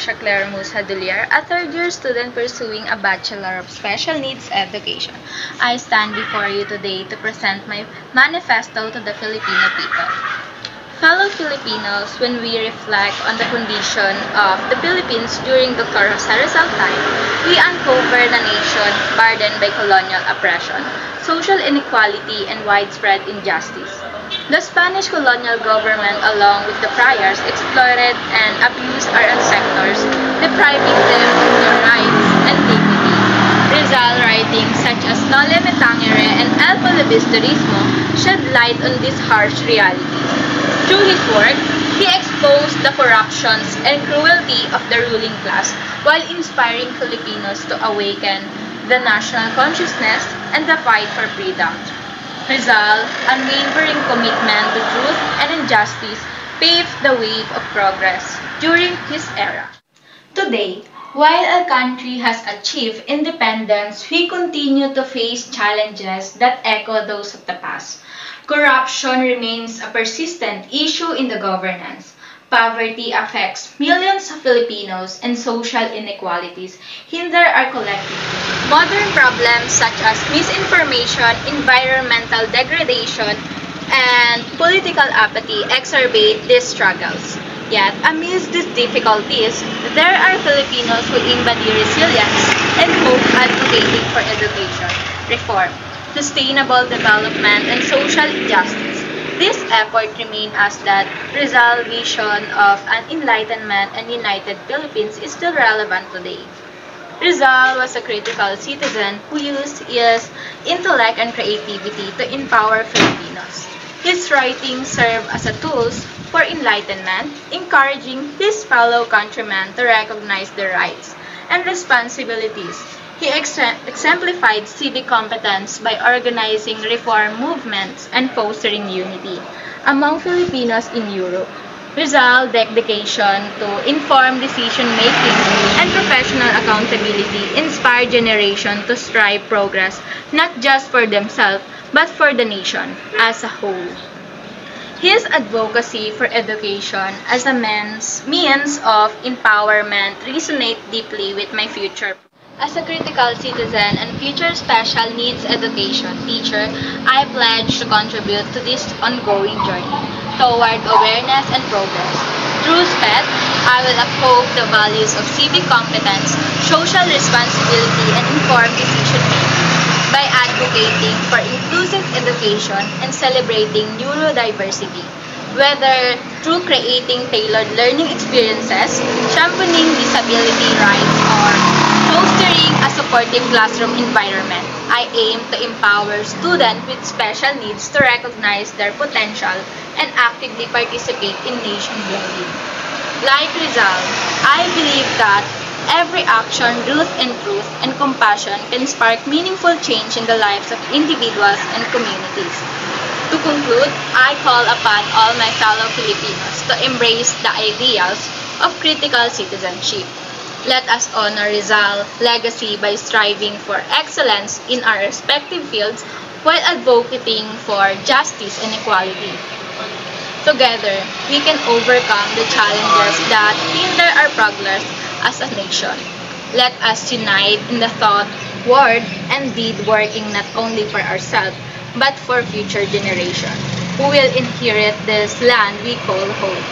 Natasha Claire Musa Delier, a third-year student pursuing a Bachelor of Special Needs Education. I stand before you today to present my manifesto to the Filipino people. Fellow Filipinos, when we reflect on the condition of the Philippines during Dr. Jose Rizal time, we uncover the nation burdened by colonial oppression, social inequality, and widespread injustice. The Spanish colonial government, along with the friars, exploited and abused our sectors, depriving them of their rights and dignity. Rizal writings such as Noli Me Tangere and El Filibusterismo shed light on these harsh realities. Through his work, he exposed the corruptions and cruelty of the ruling class while inspiring Filipinos to awaken the national consciousness and the fight for freedom. Rizal's unwavering commitment to truth and injustice paved the way of progress during his era. Today, while our country has achieved independence, we continue to face challenges that echo those of the past. Corruption remains a persistent issue in the governance. Poverty affects millions of Filipinos, and social inequalities hinder our collective. Modern problems such as misinformation, environmental degradation, and political apathy exacerbate these struggles. Yet, amidst these difficulties, there are Filipinos who embody resilience and hope, advocating for education, reform, sustainable development, and social justice. This effort reminds us that Rizal's vision of an enlightenment and united Philippines is still relevant today. Rizal was a critical citizen who used his intellect and creativity to empower Filipinos. His writings serve as a tools for enlightenment, encouraging his fellow countrymen to recognize their rights and responsibilities. He exemplified civic competence by organizing reform movements and fostering unity among Filipinos in Europe. Rizal's dedication to informed decision-making and professional accountability inspired generations to strive progress not just for themselves but for the nation as a whole. His advocacy for education as a means of empowerment resonates deeply with my future. As a critical citizen and future special needs education teacher, I pledge to contribute to this ongoing journey toward awareness and progress. Through SPED, I will uphold the values of civic competence, social responsibility, and informed decision-making by advocating for inclusive education and celebrating neurodiversity, whether through creating tailored learning experiences, championing disability rights, or fostering a supportive classroom environment. I aim to empower students with special needs to recognize their potential and actively participate in nation building. Like Rizal, I believe that every action, rooted in truth and compassion, can spark meaningful change in the lives of individuals and communities. To conclude, I call upon all my fellow Filipinos to embrace the ideals of critical citizenship. Let us honor Rizal's legacy by striving for excellence in our respective fields while advocating for justice and equality. Together, we can overcome the challenges that hinder our progress as a nation. Let us unite in the thought, word, and deed, working not only for ourselves, but for future generations who will inherit this land we call home.